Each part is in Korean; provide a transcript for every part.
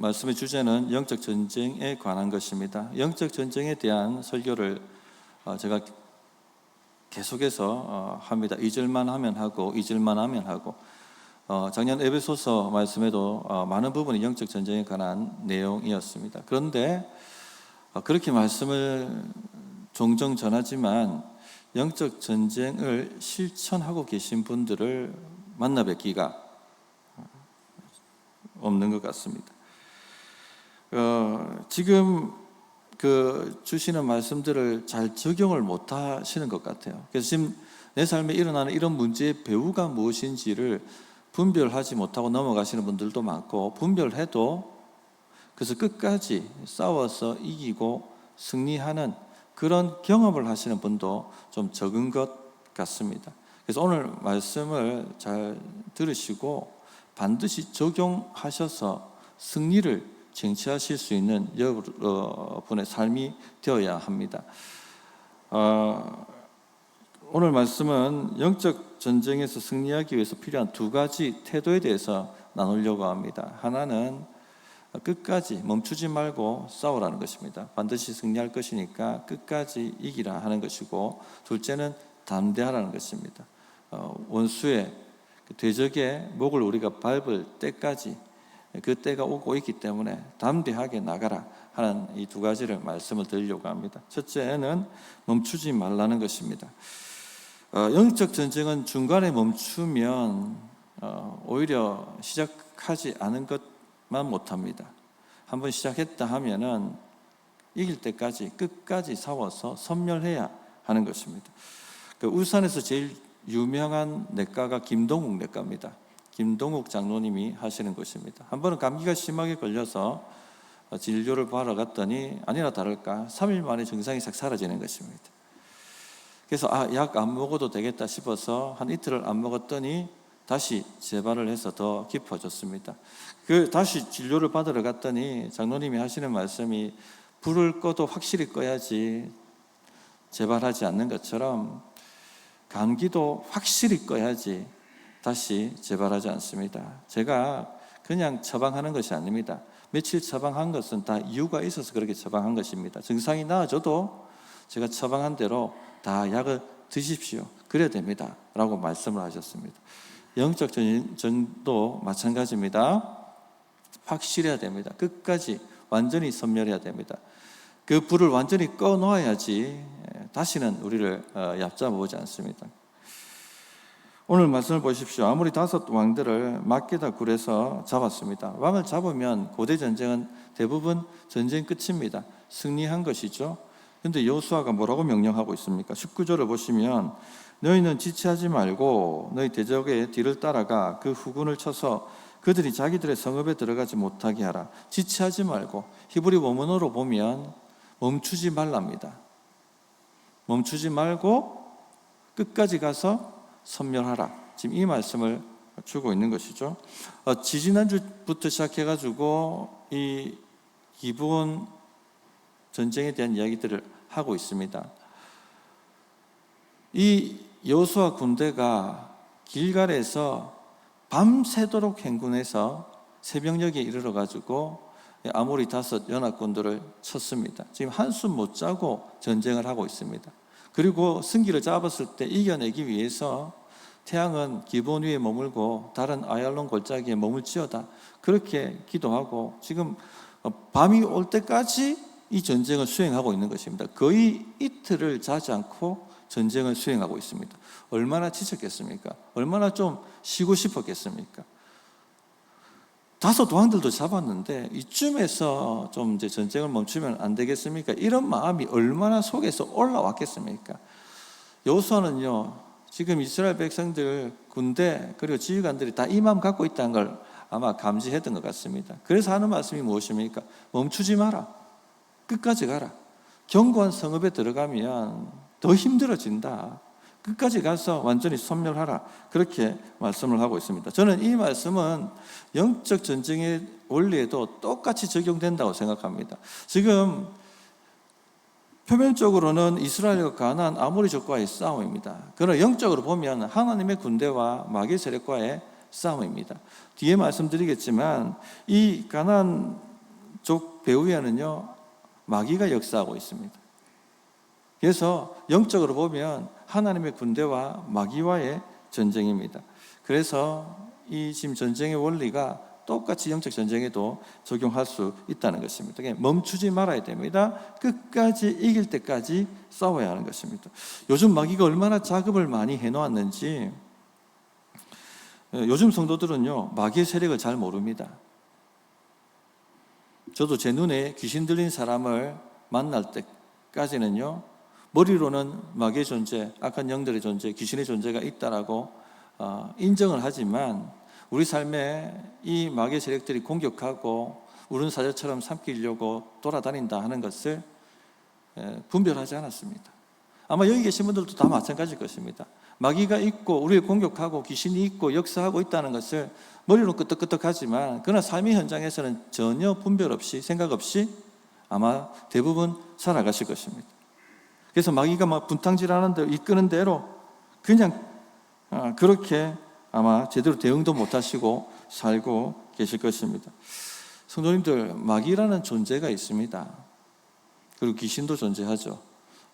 말씀의 주제는 영적 전쟁에 관한 것입니다. 영적 전쟁에 대한 설교를 제가 계속해서 합니다. 2절만 하면 하고 2절만 하면 하고 작년 에베소서 말씀에도 많은 부분이 영적 전쟁에 관한 내용이었습니다. 그런데 그렇게 말씀을 종종 전하지만 영적 전쟁을 실천하고 계신 분들을 만나 뵙기가 없는 것 같습니다. 지금 주시는 말씀들을 잘 적용을 못 하시는 것 같아요. 그래서 지금 내 삶에 일어나는 이런 문제의 배후가 무엇인지를 분별하지 못하고 넘어가시는 분들도 많고, 분별해도 그래서 끝까지 싸워서 이기고 승리하는 그런 경험을 하시는 분도 좀 적은 것 같습니다. 그래서 오늘 말씀을 잘 들으시고 반드시 적용하셔서 승리를 쟁취하실 수 있는 여러분의 삶이 되어야 합니다. 오늘 말씀은 영적 전쟁에서 승리하기 위해서 필요한 두 가지 태도에 대해서 나누려고 합니다. 하나는 끝까지 멈추지 말고 싸우라는 것입니다. 반드시 승리할 것이니까 끝까지 이기라 하는 것이고, 둘째는 담대하라는 것입니다. 원수의 대적의 목을 우리가 밟을 때까지, 그 때가 오고 있기 때문에 담대하게 나가라 하는 이 두 가지를 말씀을 드리려고 합니다. 첫째는 멈추지 말라는 것입니다. 영적 전쟁은 중간에 멈추면 오히려 시작하지 않은 것만 못합니다. 한번 시작했다 하면은 이길 때까지 끝까지 싸워서 섬멸해야 하는 것입니다. 울산에서 제일 유명한 내과가 김동욱 내과입니다. 김동욱 장로님이 하시는 것입니다. 한 번은 감기가 심하게 걸려서 진료를 받으러 갔더니 아니나 다를까 3일 만에 증상이 싹 사라지는 것입니다. 그래서 약 안 먹어도 되겠다 싶어서 한 이틀을 안 먹었더니 다시 재발을 해서 더 깊어졌습니다. 다시 진료를 받으러 갔더니 장로님이 하시는 말씀이, 불을 꺼도 확실히 꺼야지 재발하지 않는 것처럼 감기도 확실히 꺼야지 다시 재발하지 않습니다. 제가 그냥 처방하는 것이 아닙니다. 며칠 처방한 것은 다 이유가 있어서 그렇게 처방한 것입니다. 증상이 나아져도 제가 처방한 대로 다 약을 드십시오. 그래야 됩니다 라고 말씀을 하셨습니다. 영적 전쟁도 마찬가지입니다. 확실해야 됩니다. 끝까지 완전히 섬멸해야 됩니다. 그 불을 완전히 꺼놓아야지 다시는 우리를 얕잡아오지 않습니다. 오늘 말씀을 보십시오. 아무리 5 왕들을 막게다 굴에서 잡았습니다. 왕을 잡으면 고대 전쟁은 대부분 전쟁 끝입니다. 승리한 것이죠. 그런데 여호수아가 뭐라고 명령하고 있습니까? 19절을 보시면, 너희는 지체하지 말고 너희 대적의 뒤를 따라가 그 후군을 쳐서 그들이 자기들의 성읍에 들어가지 못하게 하라. 지체하지 말고, 히브리 원문으로 보면 멈추지 말랍니다. 멈추지 말고 끝까지 가서 섬멸하라. 지금 이 말씀을 주고 있는 것이죠. 지지난주부터 시작해가지고 이 기브온 전쟁에 대한 이야기들을 하고 있습니다. 이 여호수아 군대가 길갈에서 밤새도록 행군해서 새벽녘에 이르러가지고 아모리 5 연합군들을 쳤습니다. 지금 한숨 못 자고 전쟁을 하고 있습니다. 그리고 승기를 잡았을 때 이겨내기 위해서 태양은 기브온 위에 머물고 달은 아얄론 골짜기에 머물지어다, 그렇게 기도하고 지금 밤이 올 때까지 이 전쟁을 수행하고 있는 것입니다. 거의 이틀을 자지 않고 전쟁을 수행하고 있습니다. 얼마나 지쳤겠습니까? 얼마나 좀 쉬고 싶었겠습니까? 5 왕들도 잡았는데 이쯤에서 좀 이제 전쟁을 멈추면 안 되겠습니까? 이런 마음이 얼마나 속에서 올라왔겠습니까? 여호수아는요, 지금 이스라엘 백성들, 군대 그리고 지휘관들이 다 이 마음 갖고 있다는 걸 아마 감지했던 것 같습니다. 그래서 하는 말씀이 무엇입니까? 멈추지 마라. 끝까지 가라. 견고한 성읍에 들어가면 더 힘들어진다. 끝까지 가서 완전히 섬멸하라. 그렇게 말씀을 하고 있습니다. 저는 이 말씀은 영적 전쟁의 원리에도 똑같이 적용된다고 생각합니다. 지금 표면적으로는 이스라엘과 가나안 아모리족과의 싸움입니다. 그러나 영적으로 보면 하나님의 군대와 마귀 세력과의 싸움입니다. 뒤에 말씀드리겠지만 이 가나안 쪽 배후에는요 마귀가 역사하고 있습니다. 그래서 영적으로 보면 하나님의 군대와 마귀와의 전쟁입니다. 그래서 이 지금 전쟁의 원리가 똑같이 영적 전쟁에도 적용할 수 있다는 것입니다. 멈추지 말아야 됩니다. 끝까지 이길 때까지 싸워야 하는 것입니다. 요즘 마귀가 얼마나 작업을 많이 해놓았는지, 요즘 성도들은요 마귀의 세력을 잘 모릅니다. 저도 제 눈에 귀신 들린 사람을 만날 때까지는요 머리로는 마귀의 존재, 악한 영들의 존재, 귀신의 존재가 있다라고 인정을 하지만 우리 삶에 이 마귀의 세력들이 공격하고 우는 사자처럼 삼키려고 돌아다닌다 하는 것을 분별하지 않았습니다. 아마 여기 계신 분들도 다 마찬가지일 것입니다. 마귀가 있고 우리를 공격하고 귀신이 있고 역사하고 있다는 것을 머리로 끄떡끄떡하지만 그러나 삶의 현장에서는 전혀 분별 없이 생각 없이 아마 대부분 살아가실 것입니다. 그래서 마귀가 막 분탕질하는 대로 이끄는 대로 그냥 그렇게 아마 제대로 대응도 못하시고 살고 계실 것입니다. 성도님들, 마귀라는 존재가 있습니다. 그리고 귀신도 존재하죠.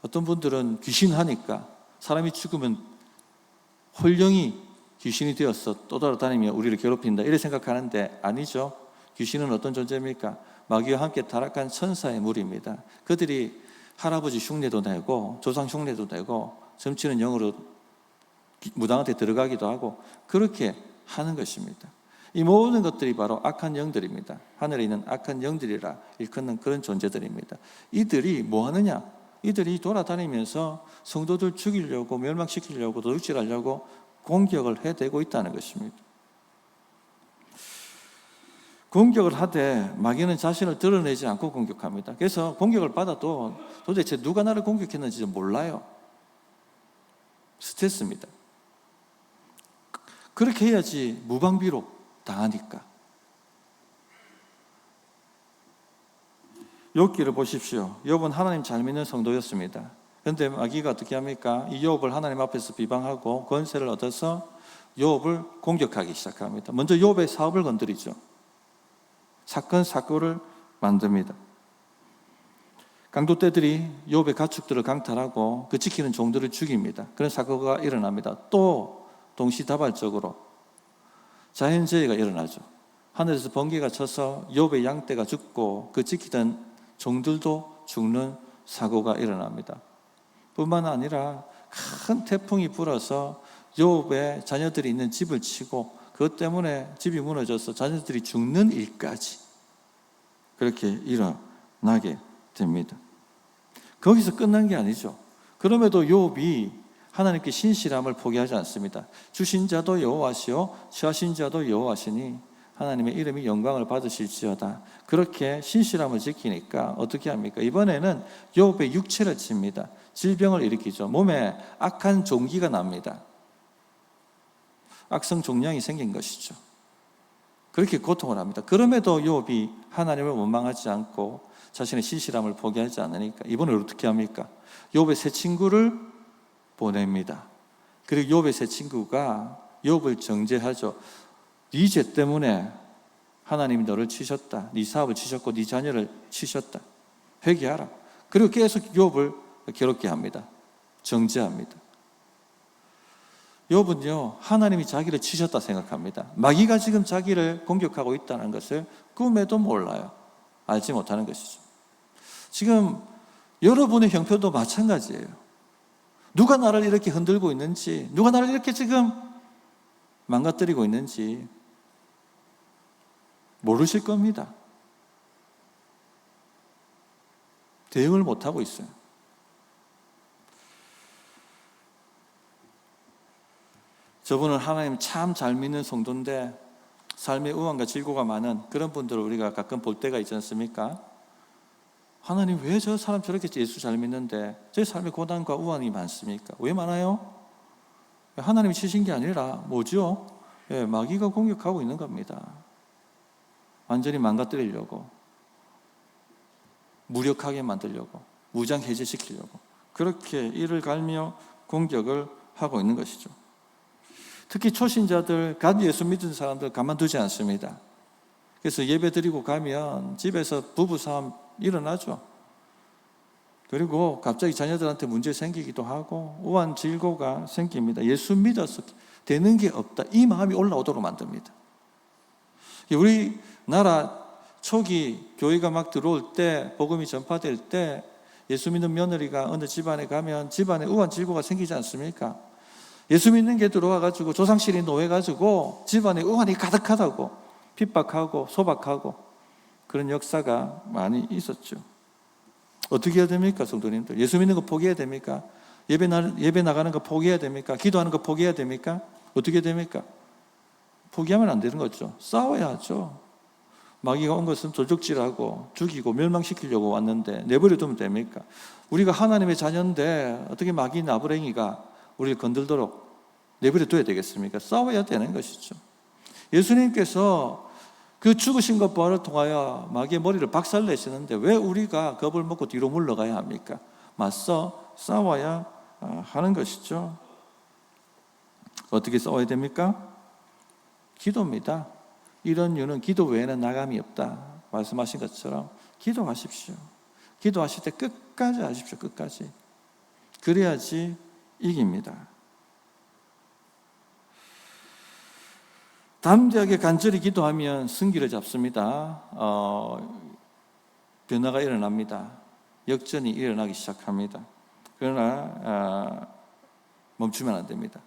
어떤 분들은 귀신 하니까 사람이 죽으면 홀령이 귀신이 되어서 떠돌아다니며 우리를 괴롭힌다 이렇게 생각하는데 아니죠. 귀신은 어떤 존재입니까? 마귀와 함께 타락한 천사의 무리입니다. 그들이 할아버지 흉내도 내고 조상 흉내도 내고 점치는 영으로 무당한테 들어가기도 하고 그렇게 하는 것입니다. 이 모든 것들이 바로 악한 영들입니다. 하늘에 있는 악한 영들이라 일컫는 그런 존재들입니다. 이들이 뭐 하느냐? 이들이 돌아다니면서 성도들 죽이려고 멸망시키려고 도둑질하려고 공격을 해대고 있다는 것입니다. 공격을 하되 마귀는 자신을 드러내지 않고 공격합니다. 그래서 공격을 받아도 도대체 누가 나를 공격했는지 몰라요. 스트레스입니다. 그렇게 해야지 무방비로 당하니까. 욥기를 보십시오. 욥은 하나님 잘 믿는 성도였습니다. 그런데 마귀가 어떻게 합니까? 이 욥을 하나님 앞에서 비방하고 권세를 얻어서 욥을 공격하기 시작합니다. 먼저 욥의 사업을 건드리죠. 사건 사고를 만듭니다. 강도떼들이 욥의 가축들을 강탈하고 그 지키는 종들을 죽입니다. 그런 사고가 일어납니다. 또 동시다발적으로 자연재해가 일어나죠. 하늘에서 번개가 쳐서 욥의 양떼가 죽고 그 지키던 종들도 죽는 사고가 일어납니다. 뿐만 아니라 큰 태풍이 불어서 욥의 자녀들이 있는 집을 치고 그것 때문에 집이 무너져서 자녀들이 죽는 일까지 그렇게 일어나게 됩니다. 거기서 끝난 게 아니죠. 그럼에도 욥이 하나님께 신실함을 포기하지 않습니다. 주신 자도 여호와시오 취하신 자도 여호와시니 하나님의 이름이 영광을 받으실지어다. 그렇게 신실함을 지키니까 어떻게 합니까? 이번에는 욥의 육체를 칩니다. 질병을 일으키죠. 몸에 악한 종기가 납니다. 악성 종양이 생긴 것이죠. 그렇게 고통을 합니다. 그럼에도 욥이 하나님을 원망하지 않고 자신의 신실함을 포기하지 않으니까 이번에 어떻게 합니까? 욥의 새 친구를 보냅니다. 그리고 욥의 새 친구가 욥을 정죄하죠. 네 죄 때문에 하나님이 너를 치셨다. 네 사업을 치셨고 네 자녀를 치셨다. 회개하라. 그리고 계속 욥을 괴롭게 합니다. 정죄합니다. 욥은요 하나님이 자기를 치셨다 생각합니다. 마귀가 지금 자기를 공격하고 있다는 것을 꿈에도 몰라요. 알지 못하는 것이죠. 지금 여러분의 형편도 마찬가지예요. 누가 나를 이렇게 흔들고 있는지, 누가 나를 이렇게 지금 망가뜨리고 있는지 모르실 겁니다. 대응을 못하고 있어요. 저분은 하나님 참 잘 믿는 성도인데 삶의 우환과 질고가 많은 그런 분들을 우리가 가끔 볼 때가 있지 않습니까? 하나님 왜 저 사람 저렇게 예수 잘 믿는데 제 삶에 고난과 우환이 많습니까? 왜 많아요? 하나님이 치신 게 아니라 뭐죠? 마귀가 공격하고 있는 겁니다. 완전히 망가뜨리려고, 무력하게 만들려고, 무장 해제시키려고 그렇게 이를 갈며 공격을 하고 있는 것이죠. 특히 초신자들, 갓 예수 믿은 사람들 가만두지 않습니다. 그래서 예배 드리고 가면 집에서 부부싸움 일어나죠. 그리고 갑자기 자녀들한테 문제 생기기도 하고 우환질고가 생깁니다. 예수 믿어서 되는 게 없다, 이 마음이 올라오도록 만듭니다. 우리나라 초기 교회가 막 들어올 때, 복음이 전파될 때 예수 믿는 며느리가 어느 집안에 가면 집안에 우환질고가 생기지 않습니까? 예수 믿는 게 들어와가지고 조상실이 놓여가지고 집안에 우환이 가득하다고 핍박하고 소박하고 그런 역사가 많이 있었죠. 어떻게 해야 됩니까, 성도님들? 예수 믿는 거 포기해야 됩니까? 예배 나가는 거 포기해야 됩니까? 기도하는 거 포기해야 됩니까? 어떻게 됩니까? 포기하면 안 되는 거죠. 싸워야 하죠. 마귀가 온 것은 도적질하고 죽이고 멸망시키려고 왔는데 내버려 두면 됩니까? 우리가 하나님의 자녀인데 어떻게 마귀 나부랭이가 우리를 건들도록 내버려 둬야 되겠습니까? 싸워야 되는 것이죠. 예수님께서 그 죽으신 것을 통하여 마귀의 머리를 박살내시는데 왜 우리가 겁을 먹고 뒤로 물러가야 합니까? 맞서 싸워야 하는 것이죠. 어떻게 싸워야 됩니까? 기도입니다. 이런 이유는 기도 외에는 나감이 없다 말씀하신 것처럼 기도하십시오. 기도하실 때 끝까지 하십시오. 끝까지. 그래야지 이깁니다. 담대하게 간절히 기도하면 승기를 잡습니다. 변화가 일어납니다. 역전이 일어나기 시작합니다. 그러나 멈추면 안 됩니다.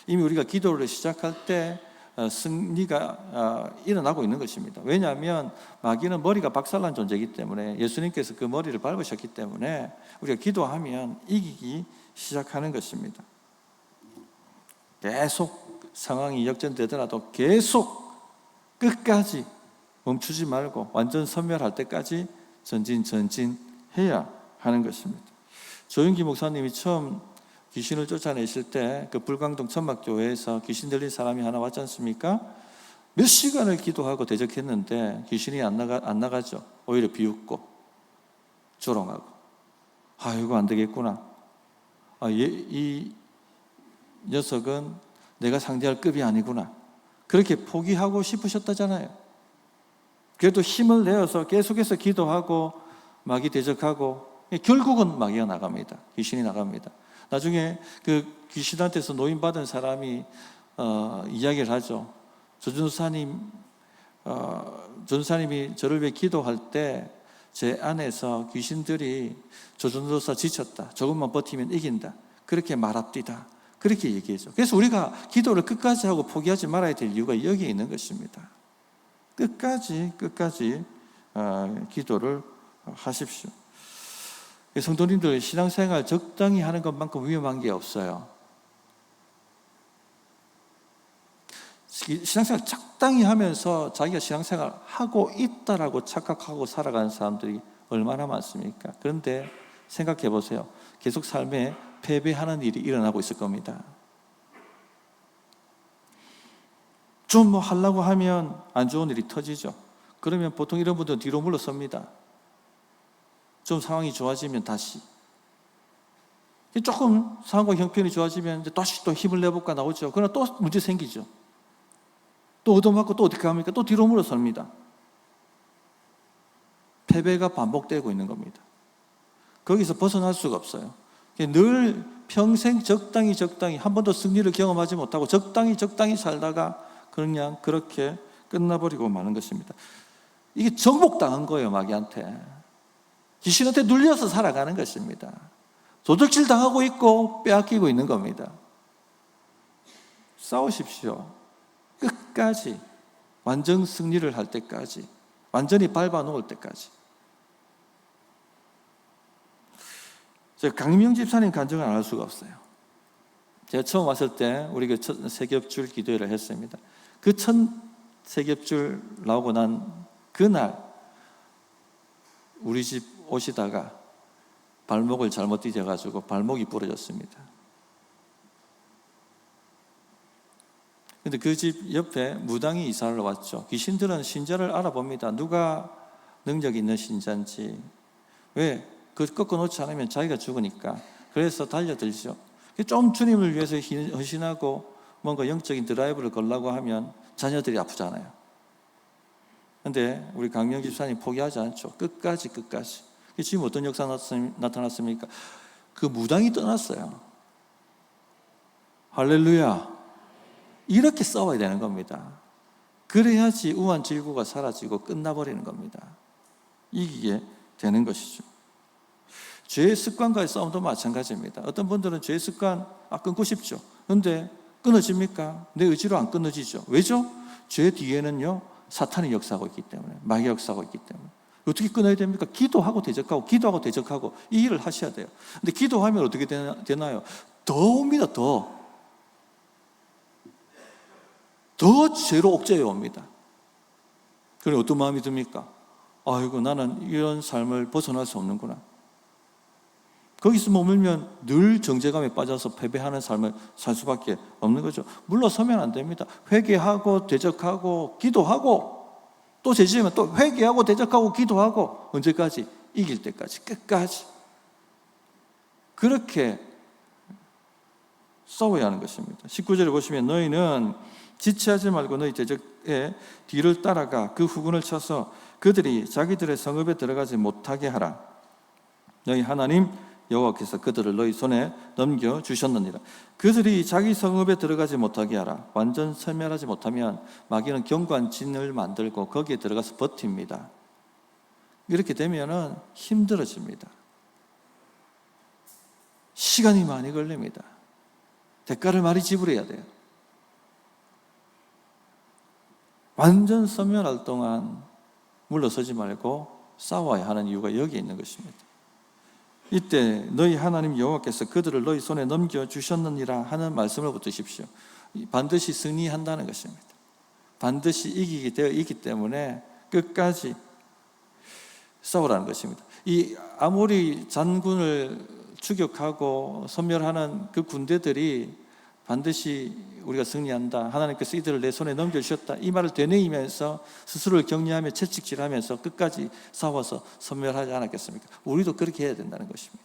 이미 우리가 기도를 시작할 때 승리가 일어나고 있는 것입니다. 왜냐하면 마귀는 머리가 박살난 존재이기 때문에, 예수님께서 그 머리를 밟으셨기 때문에 우리가 기도하면 이기기 시작하는 것입니다. 계속 상황이 역전되더라도 계속 끝까지 멈추지 말고 완전 섬멸할 때까지 전진해야 하는 것입니다. 조윤기 목사님이 처음 귀신을 쫓아내실 때 그 불광동 천막교회에서 귀신 들린 사람이 하나 왔지 않습니까? 몇 시간을 기도하고 대적했는데 귀신이 안 나가죠. 오히려 비웃고 조롱하고, 이거 안 되겠구나. 이 녀석은 내가 상대할 급이 아니구나. 그렇게 포기하고 싶으셨다잖아요. 그래도 힘을 내어서 계속해서 기도하고 마귀 대적하고 결국은 마귀가 나갑니다. 귀신이 나갑니다. 나중에 그 귀신한테서 노인받은 사람이 이야기를 하죠. 조전사님이 저를 위해 기도할 때 제 안에서 귀신들이 조전도사 지쳤다, 조금만 버티면 이긴다, 그렇게 말합디다, 그렇게 얘기해줘. 그래서 우리가 기도를 끝까지 하고 포기하지 말아야 될 이유가 여기에 있는 것입니다. 끝까지 기도를 하십시오. 성도님들, 신앙생활 적당히 하는 것만큼 위험한 게 없어요. 신앙생활 적당히 하면서 자기가 신앙생활 하고 있다라고 착각하고 살아가는 사람들이 얼마나 많습니까? 그런데 생각해 보세요. 계속 삶에 패배하는 일이 일어나고 있을 겁니다. 좀 하려고 하면 안 좋은 일이 터지죠. 그러면 보통 이런 분들은 뒤로 물러섭니다. 좀 상황이 좋아지면 다시, 조금 상황과 형편이 좋아지면 다시 또 힘을 내볼까 나오죠. 그러나 또 문제 생기죠. 또 얻어맞고 또 어떻게 합니까? 또 뒤로 물러섭니다. 패배가 반복되고 있는 겁니다. 거기서 벗어날 수가 없어요. 늘 평생 적당히 한 번도 승리를 경험하지 못하고 적당히 살다가 그냥 그렇게 끝나버리고 마는 것입니다. 이게 정복당한 거예요. 마귀한테, 귀신한테 눌려서 살아가는 것입니다. 도적질 당하고 있고 빼앗기고 있는 겁니다. 싸우십시오. 끝까지, 완전 승리를 할 때까지, 완전히 밟아 놓을 때까지. 제가 강명 집사님 간증을 안 할 수가 없어요. 제가 처음 왔을 때 우리 그 첫 세겹줄 기도회를 했습니다. 그 첫 세겹줄 나오고 난 그날 우리 집 오시다가 발목을 잘못 디뎌가지고 발목이 부러졌습니다. 근데 그 집 옆에 무당이 이사를 왔죠. 귀신들은 신자를 알아봅니다. 누가 능력 있는 신자인지. 왜? 그 꺾어놓지 않으면 자기가 죽으니까. 그래서 달려들죠. 좀 주님을 위해서 헌신하고 뭔가 영적인 드라이브를 걸려고 하면 자녀들이 아프잖아요. 근데 우리 강영 집사님 포기하지 않죠. 끝까지. 지금 어떤 역사 나타났습니까? 그 무당이 떠났어요. 할렐루야. 이렇게 싸워야 되는 겁니다. 그래야지 우환질구가 사라지고 끝나버리는 겁니다. 이기게 되는 것이죠. 죄의 습관과의 싸움도 마찬가지입니다. 어떤 분들은 죄의 습관 끊고 싶죠. 그런데 끊어집니까? 내 의지로 안 끊어지죠. 왜죠? 죄 뒤에는요 사탄이 역사하고 있기 때문에, 마귀 역사하고 있기 때문에. 어떻게 끊어야 됩니까? 기도하고 대적하고 이 일을 하셔야 돼요. 근데 기도하면 어떻게 되나요? 더 옵니다. 더 죄로 옥죄어 옵니다. 그럼 어떤 마음이 듭니까? 아이고, 나는 이런 삶을 벗어날 수 없는구나. 거기서 머물면 늘 정죄감에 빠져서 패배하는 삶을 살 수밖에 없는 거죠. 물러서면 안 됩니다. 회개하고 대적하고 기도하고, 또 죄지으면 또 회개하고 대적하고 기도하고, 언제까지? 이길 때까지, 끝까지. 그렇게 싸워야 하는 것입니다. 19절에 보시면 너희는 지체하지 말고 너희 대적의 뒤를 따라가 그 후군을 쳐서 그들이 자기들의 성읍에 들어가지 못하게 하라. 너희 하나님 여호와께서 그들을 너희 손에 넘겨주셨느니라. 그들이 자기 성읍에 들어가지 못하게 하라. 완전 섬멸하지 못하면 마귀는 경관진을 만들고 거기에 들어가서 버팁니다. 이렇게 되면은 힘들어집니다. 시간이 많이 걸립니다. 대가를 많이 지불해야 돼요. 완전 섬멸할 동안 물러서지 말고 싸워야 하는 이유가 여기에 있는 것입니다. 이때 너희 하나님 여호와께서 그들을 너희 손에 넘겨주셨느니라 하는 말씀을 붙드십시오. 반드시 승리한다는 것입니다. 반드시 이기게 되어 있기 때문에 끝까지 싸우라는 것입니다. 이 아모리 잔군을 추격하고 섬멸하는 그 군대들이 반드시 우리가 승리한다, 하나님께서 이들을 내 손에 넘겨주셨다, 이 말을 되뇌이면서 스스로를 격려하며 채찍질하면서 끝까지 싸워서 섬멸하지 않았겠습니까? 우리도 그렇게 해야 된다는 것입니다.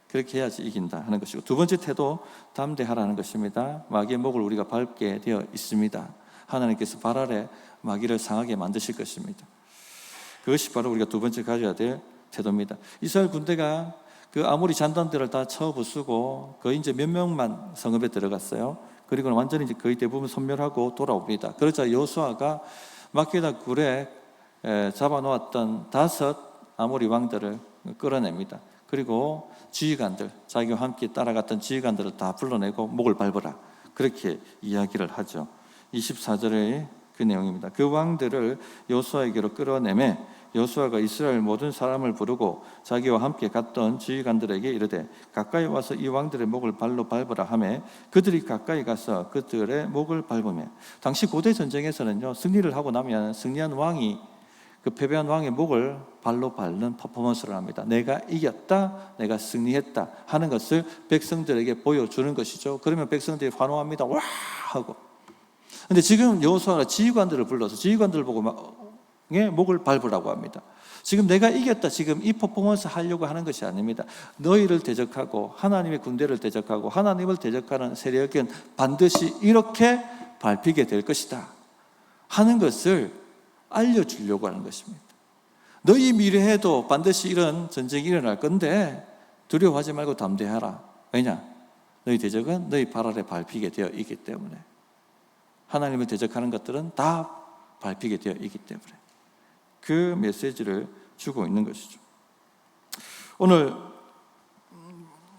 그렇게 해야지 이긴다 하는 것이고, 두 번째 태도, 담대하라는 것입니다. 마귀의 목을 우리가 밟게 되어 있습니다. 하나님께서 발 아래 마귀를 상하게 만드실 것입니다. 그것이 바로 우리가 두 번째 가져야 될 태도입니다. 이스라엘 군대가 그 아모리 잔단들을 다 쳐 부수고 거의 이제 몇 명만 성읍에 들어갔어요. 그리고는 완전히 이제 거의 대부분 섬멸하고 돌아옵니다. 그러자 여호수아가 막게다 굴에 잡아놓았던 5 아모리 왕들을 끌어냅니다. 그리고 지휘관들, 자기와 함께 따라갔던 지휘관들을 다 불러내고 목을 밟으라, 그렇게 이야기를 하죠. 24절의 그 내용입니다. 그 왕들을 여호수아에게로 끌어내매 여호수아가 이스라엘 모든 사람을 부르고 자기와 함께 갔던 지휘관들에게 이르되 가까이 와서 이 왕들의 목을 발로 밟으라 하매 그들이 가까이 가서 그들의 목을 밟으며, 당시 고대 전쟁에서는요, 승리를 하고 나면 승리한 왕이 그 패배한 왕의 목을 발로 밟는 퍼포먼스를 합니다. 내가 이겼다, 내가 승리했다 하는 것을 백성들에게 보여주는 것이죠. 그러면 백성들이 환호합니다. 와 하고. 근데 지금 여호수아가 지휘관들을 불러서 지휘관들을 보고 목을 밟으라고 합니다. 지금 내가 이겼다, 지금 이 퍼포먼스 하려고 하는 것이 아닙니다. 너희를 대적하고 하나님의 군대를 대적하고 하나님을 대적하는 세력은 반드시 이렇게 밟히게 될 것이다 하는 것을 알려주려고 하는 것입니다. 너희 미래에도 반드시 이런 전쟁이 일어날 건데 두려워하지 말고 담대하라. 왜냐? 너희 대적은 너희 발 아래 밟히게 되어 있기 때문에. 하나님을 대적하는 것들은 다 밟히게 되어 있기 때문에 그 메시지를 주고 있는 것이죠. 오늘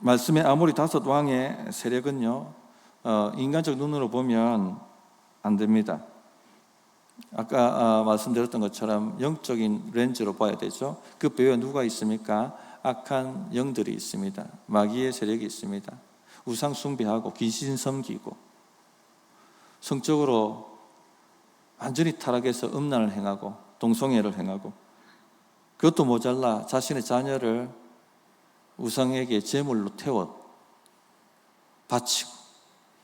말씀의 아모리 5 왕의 세력은요, 인간적 눈으로 보면 안 됩니다. 아까 말씀드렸던 것처럼 영적인 렌즈로 봐야 되죠. 그 배후에 누가 있습니까? 악한 영들이 있습니다. 마귀의 세력이 있습니다. 우상 숭배하고 귀신 섬기고 성적으로 완전히 타락해서 음란을 행하고 동성애를 행하고, 그것도 모자라 자신의 자녀를 우상에게 제물로 태워 바치고,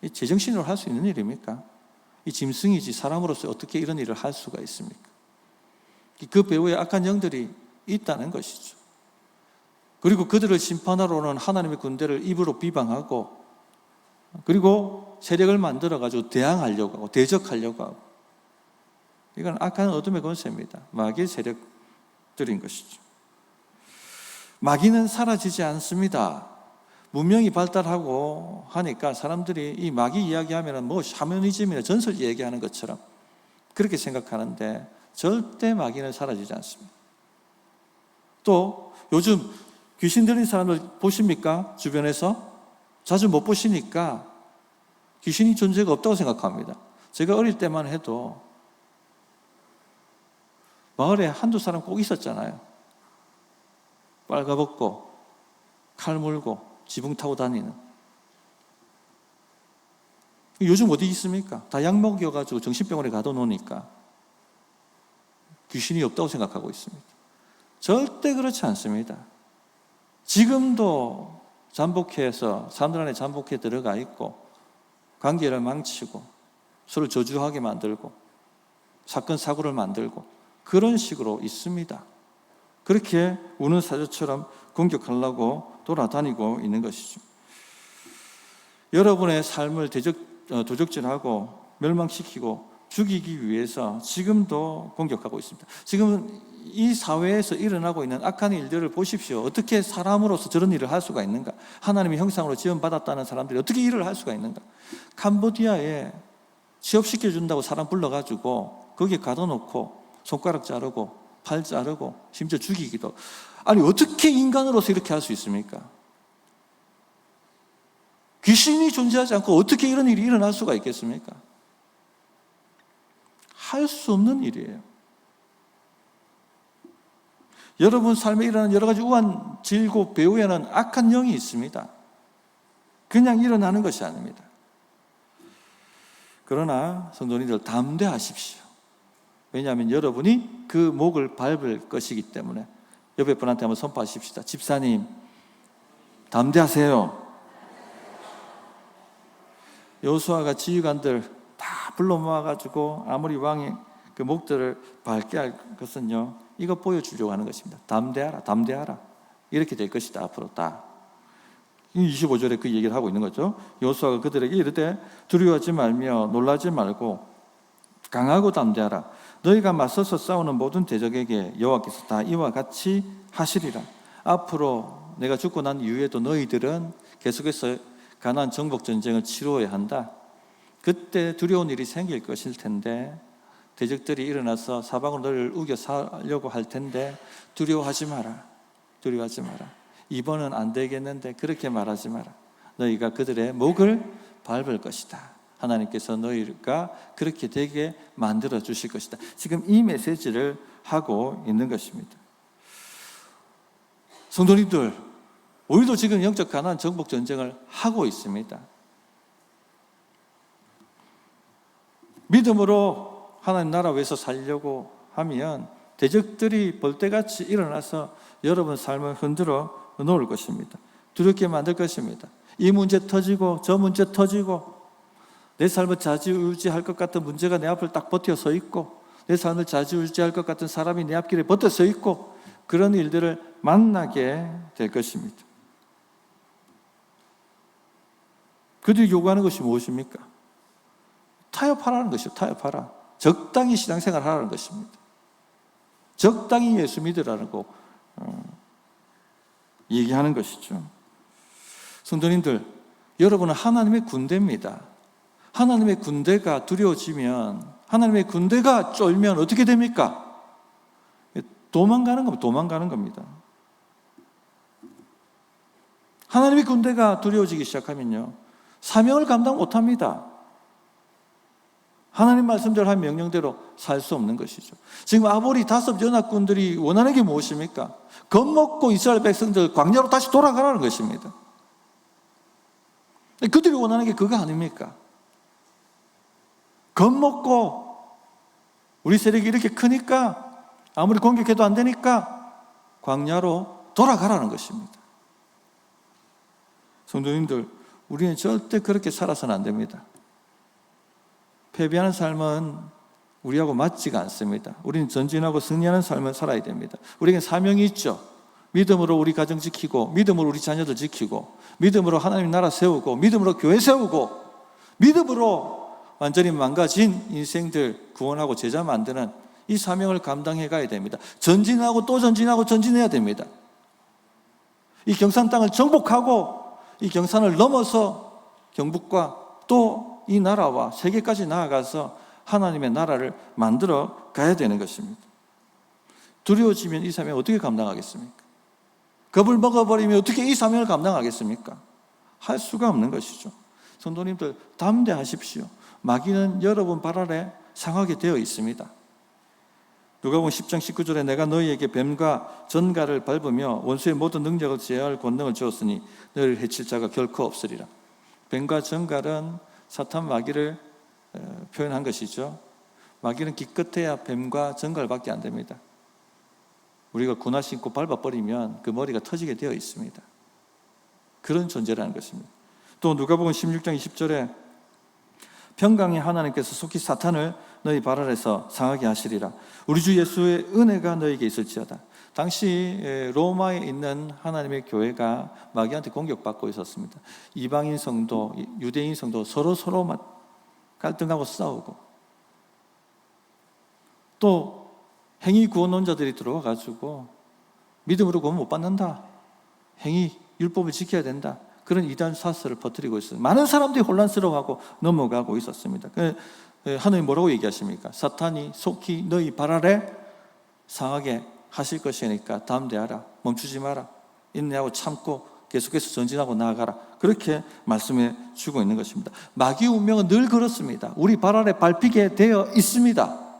이 제정신으로 할 수 있는 일입니까? 이 짐승이지 사람으로서 어떻게 이런 일을 할 수가 있습니까? 그 배후에 악한 영들이 있다는 것이죠. 그리고 그들을 심판하러 오는 하나님의 군대를 입으로 비방하고, 그리고 세력을 만들어가지고 대항하려고 하고 대적하려고 하고, 이건 악한 어둠의 권세입니다. 마귀의 세력들인 것이죠. 마귀는 사라지지 않습니다. 문명이 발달하고 하니까 사람들이 이 마귀 이야기하면 뭐 샤머니즘이나 전설 얘기하는 것처럼 그렇게 생각하는데 절대 마귀는 사라지지 않습니다. 또 요즘 귀신 들린 사람들 보십니까? 주변에서? 자주 못 보시니까 귀신이 존재가 없다고 생각합니다. 제가 어릴 때만 해도 마을에 한두 사람 꼭 있었잖아요. 빨가벗고 칼 물고 지붕 타고 다니는. 요즘 어디 있습니까? 다 약 먹여가지고 정신병원에 가둬놓으니까 귀신이 없다고 생각하고 있습니다. 절대 그렇지 않습니다. 지금도 잠복해서 사람들 안에 잠복해 들어가 있고 관계를 망치고 서로 저주하게 만들고 사건 사고를 만들고 그런 식으로 있습니다. 그렇게 우는 사자처럼 공격하려고 돌아다니고 있는 것이죠. 여러분의 삶을 도적질하고 멸망시키고 죽이기 위해서 지금도 공격하고 있습니다. 지금 이 사회에서 일어나고 있는 악한 일들을 보십시오. 어떻게 사람으로서 저런 일을 할 수가 있는가? 하나님의 형상으로 지음받았다는 사람들이 어떻게 일을 할 수가 있는가? 캄보디아에 취업시켜준다고 사람 불러가지고 거기에 가둬놓고 손가락 자르고 팔 자르고 심지어 죽이기도. 아니 어떻게 인간으로서 이렇게 할 수 있습니까? 귀신이 존재하지 않고 어떻게 이런 일이 일어날 수가 있겠습니까? 할 수 없는 일이에요. 여러분 삶에 일어나는 여러 가지 우한, 질고 배후에는 악한 영이 있습니다. 그냥 일어나는 것이 아닙니다. 그러나 성도님들 담대하십시오. 왜냐하면 여러분이 그 목을 밟을 것이기 때문에. 옆에 분한테 한번 선포하십시다. 집사님, 담대하세요. 여호수아가 지휘관들 다 불러 모아가지고 아무리 왕이 그 목들을 밟게 할 것은요, 이거 보여주려고 하는 것입니다. 담대하라, 담대하라. 이렇게 될 것이다, 앞으로 다. 25절에 그 얘기를 하고 있는 거죠. 여호수아가 그들에게 이르되 두려워하지 말며 놀라지 말고 강하고 담대하라. 너희가 맞서서 싸우는 모든 대적에게 여호와께서 다 이와 같이 하시리라. 앞으로 내가 죽고 난 이후에도 너희들은 계속해서 가나안 정복 전쟁을 치루어야 한다. 그때 두려운 일이 생길 것일 텐데 대적들이 일어나서 사방으로 너희를 우겨 살려고 할 텐데 두려워하지 마라. 두려워하지 마라. 이번은 안 되겠는데 그렇게 말하지 마라. 너희가 그들의 목을 밟을 것이다. 하나님께서 너희가 그렇게 되게 만들어 주실 것이다. 지금 이 메시지를 하고 있는 것입니다. 성도님들, 우리도 지금 영적 가나안 정복 전쟁을 하고 있습니다. 믿음으로 하나님 나라 위해서 살려고 하면 대적들이 벌떼같이 일어나서 여러분 삶을 흔들어 놓을 것입니다. 두렵게 만들 것입니다. 이 문제 터지고 저 문제 터지고 내 삶을 좌지우지할 것 같은 문제가 내 앞을 딱 버텨 서 있고 내 삶을 좌지우지할 것 같은 사람이 내 앞길에 버텨 서 있고 그런 일들을 만나게 될 것입니다. 그들이 요구하는 것이 무엇입니까? 타협하라는 것이요. 타협하라. 적당히 신앙생활 하라는 것입니다. 적당히 예수 믿으라는 거 얘기하는 것이죠. 성도님들, 여러분은 하나님의 군대입니다. 하나님의 군대가 두려워지면, 하나님의 군대가 쫄면 어떻게 됩니까? 도망가는 겁니다. 도망가는 겁니다. 하나님의 군대가 두려워지기 시작하면요, 사명을 감당 못합니다. 하나님 말씀대로 한 명령대로 살 수 없는 것이죠. 지금 아모리 5 연합군들이 원하는 게 무엇입니까? 겁먹고 이스라엘 백성들 광야로 다시 돌아가라는 것입니다. 그들이 원하는 게 그거 아닙니까? 겁먹고 우리 세력이 이렇게 크니까 아무리 공격해도 안 되니까 광야로 돌아가라는 것입니다. 성도님들, 우리는 절대 그렇게 살아서는 안 됩니다. 패배하는 삶은 우리하고 맞지가 않습니다. 우리는 전진하고 승리하는 삶을 살아야 됩니다. 우리에게 사명이 있죠. 믿음으로 우리 가정 지키고, 믿음으로 우리 자녀들 지키고, 믿음으로 하나님 나라 세우고, 믿음으로 교회 세우고, 믿음으로 완전히 망가진 인생들 구원하고 제자 만드는 이 사명을 감당해 가야 됩니다. 전진하고 또 전진하고 전진해야 됩니다. 이 경산 땅을 정복하고 이 경산을 넘어서 경북과 또 이 나라와 세계까지 나아가서 하나님의 나라를 만들어 가야 되는 것입니다. 두려워지면 이 사명을 어떻게 감당하겠습니까? 겁을 먹어버리면 어떻게 이 사명을 감당하겠습니까? 할 수가 없는 것이죠. 성도님들 담대하십시오. 마귀는 여러분 발 아래 상하게 되어 있습니다. 누가복음 10장 19절에 내가 너희에게 뱀과 전갈을 밟으며 원수의 모든 능력을 제어할 권능을 주었으니 너희를 해칠 자가 결코 없으리라. 뱀과 전갈은 사탄 마귀를 표현한 것이죠. 마귀는 기껏해야 뱀과 전갈밖에 안 됩니다. 우리가 군화 신고 밟아버리면 그 머리가 터지게 되어 있습니다. 그런 존재라는 것입니다. 또 누가복음 16장 20절에 평강의 하나님께서 속히 사탄을 너희 발 아래서 상하게 하시리라. 우리 주 예수의 은혜가 너희에게 있을지어다. 당시 로마에 있는 하나님의 교회가 마귀한테 공격받고 있었습니다. 이방인 성도, 유대인 성도 서로 갈등하고 싸우고, 또 행위 구원론자들이 들어와가지고 믿음으로 구원 못 받는다, 행위 율법을 지켜야 된다, 그런 이단 사설을 퍼뜨리고 있어요. 많은 사람들이 혼란스러워하고 넘어가고 있었습니다. 하나님 뭐라고 얘기하십니까? 사탄이 속히 너희 발 아래 상하게 하실 것이니까 담대하라, 멈추지 마라, 인내하고 참고 계속해서 전진하고 나아가라, 그렇게 말씀해 주고 있는 것입니다. 마귀 운명은 늘 그렇습니다. 우리 발 아래 밟히게 되어 있습니다.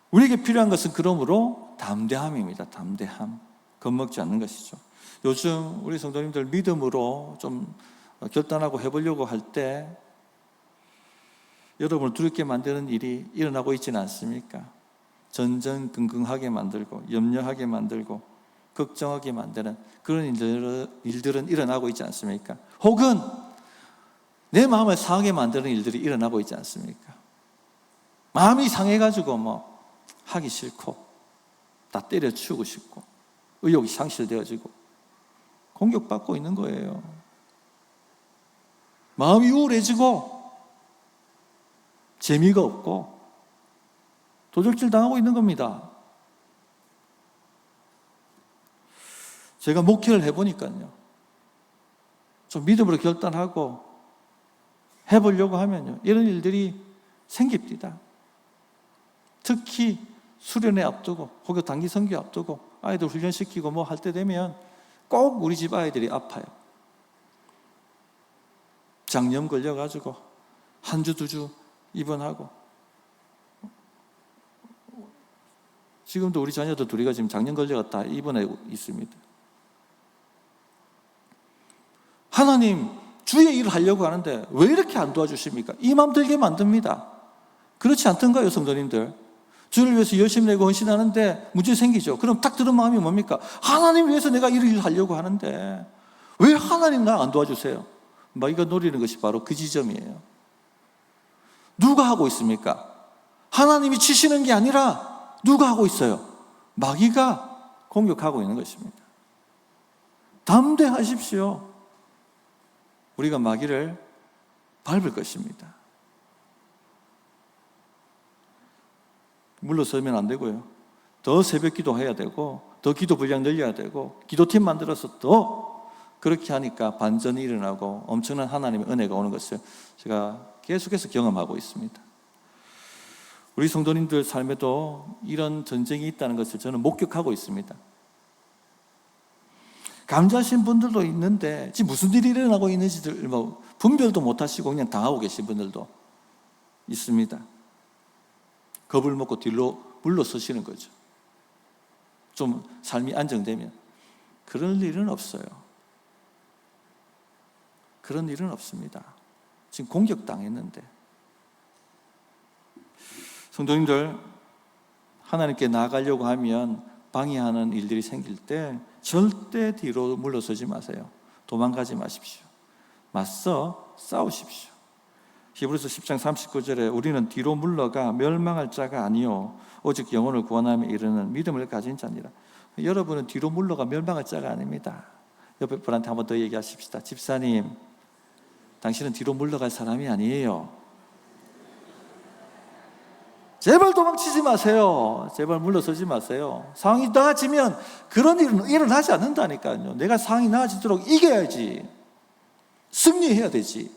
우리에게 필요한 것은 그러므로 담대함입니다. 담대함, 겁먹지 않는 것이죠. 요즘 우리 성도님들 믿음으로 좀 결단하고 해보려고 할 때 여러분을 두렵게 만드는 일이 일어나고 있지는 않습니까? 전전긍긍하게 만들고 염려하게 만들고 걱정하게 만드는 그런 일들은 일어나고 있지 않습니까? 혹은 내 마음을 상하게 만드는 일들이 일어나고 있지 않습니까? 마음이 상해가지고 하기 싫고 다 때려치우고 싶고 의욕이 상실되어지고 공격받고 있는 거예요. 마음이 우울해지고 재미가 없고 도적질 당하고 있는 겁니다. 제가 목회를 해보니까요, 좀 믿음으로 결단하고 해보려고 하면요, 이런 일들이 생깁니다. 특히 수련회 앞두고 혹은 단기 선교 앞두고 아이들 훈련시키고 할 때 되면 꼭 우리 집 아이들이 아파요. 장염 걸려가지고 한 주, 두 주 입원하고, 지금도 우리 자녀들 둘이가 지금 장염 걸려갔다 입원해 있습니다. 하나님 주의 일을 하려고 하는데 왜 이렇게 안 도와주십니까? 이 마음 들게 만듭니다. 그렇지 않던가요, 성도님들? 주를 위해서 열심히 내고 헌신하는데 문제 생기죠. 그럼 딱 들은 마음이 뭡니까? 하나님 위해서 내가 이 일을 하려고 하는데 왜 하나님 나 안 도와주세요? 마귀가 노리는 것이 바로 그 지점이에요. 누가 하고 있습니까? 하나님이 치시는 게 아니라 누가 하고 있어요? 마귀가 공격하고 있는 것입니다. 담대하십시오. 우리가 마귀를 밟을 것입니다. 물러서면 안 되고요. 더 새벽 기도해야 되고, 더 기도 분량 늘려야 되고, 기도팀 만들어서 더 그렇게 하니까 반전이 일어나고 엄청난 하나님의 은혜가 오는 것을 제가 계속해서 경험하고 있습니다. 우리 성도님들 삶에도 이런 전쟁이 있다는 것을 저는 목격하고 있습니다. 감지하신 분들도 있는데 지금 무슨 일이 일어나고 있는지를 분별도 못하시고 그냥 당하고 계신 분들도 있습니다. 겁을 먹고 뒤로 물러서시는 거죠. 좀 삶이 안정되면. 그런 일은 없어요. 그런 일은 없습니다. 지금 공격당했는데. 성도님들, 하나님께 나아가려고 하면 방해하는 일들이 생길 때 절대 뒤로 물러서지 마세요. 도망가지 마십시오. 맞서 싸우십시오. 히브리서 10장 39절에 우리는 뒤로 물러가 멸망할 자가 아니요 오직 영혼을 구원함에 이르는 믿음을 가진 자니라. 여러분은 뒤로 물러가 멸망할 자가 아닙니다. 옆에 분한테 한 번 더 얘기하십시다. 집사님, 당신은 뒤로 물러갈 사람이 아니에요. 제발 도망치지 마세요. 제발 물러서지 마세요. 상황이 나아지면 그런 일은 일어나지 않는다니까요. 내가 상황이 나아지도록 이겨야지. 승리해야 되지.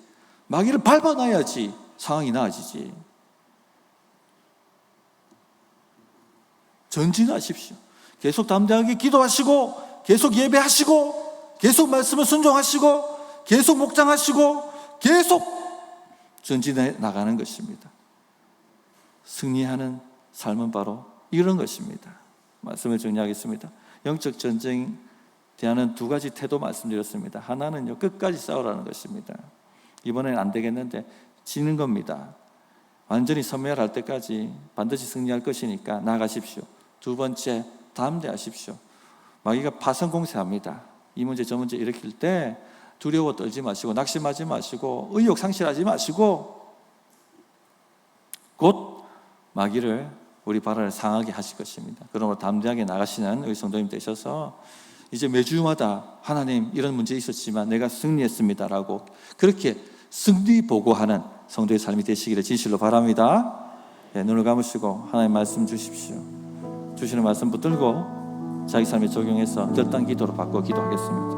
마귀를 밟아놔야지 상황이 나아지지. 전진하십시오. 계속 담대하게 기도하시고, 계속 예배하시고, 계속 말씀을 순종하시고, 계속 목장하시고, 계속 전진해 나가는 것입니다. 승리하는 삶은 바로 이런 것입니다. 말씀을 정리하겠습니다. 영적 전쟁에 대한 두 가지 태도 말씀드렸습니다. 하나는요, 끝까지 싸우라는 것입니다. 이번엔 안 되겠는데 지는 겁니다. 완전히 섬멸할 때까지 반드시 승리할 것이니까 나가십시오. 두 번째, 담대하십시오. 마귀가 파선 공세합니다. 이 문제 저 문제 일으킬 때 두려워 떨지 마시고, 낙심하지 마시고, 의욕 상실하지 마시고, 곧 마귀를 우리 발 아래 상하게 하실 것입니다. 그러므로 담대하게 나가시는 우리 성도님 되셔서 이제 매주마다 하나님 이런 문제 있었지만 내가 승리했습니다라고 그렇게 승리 보고하는 성도의 삶이 되시기를 진실로 바랍니다. 네, 눈을 감으시고 하나님 말씀 주십시오. 주시는 말씀 붙들고 자기 삶에 적용해서 결단 기도로 바꿔 기도하겠습니다.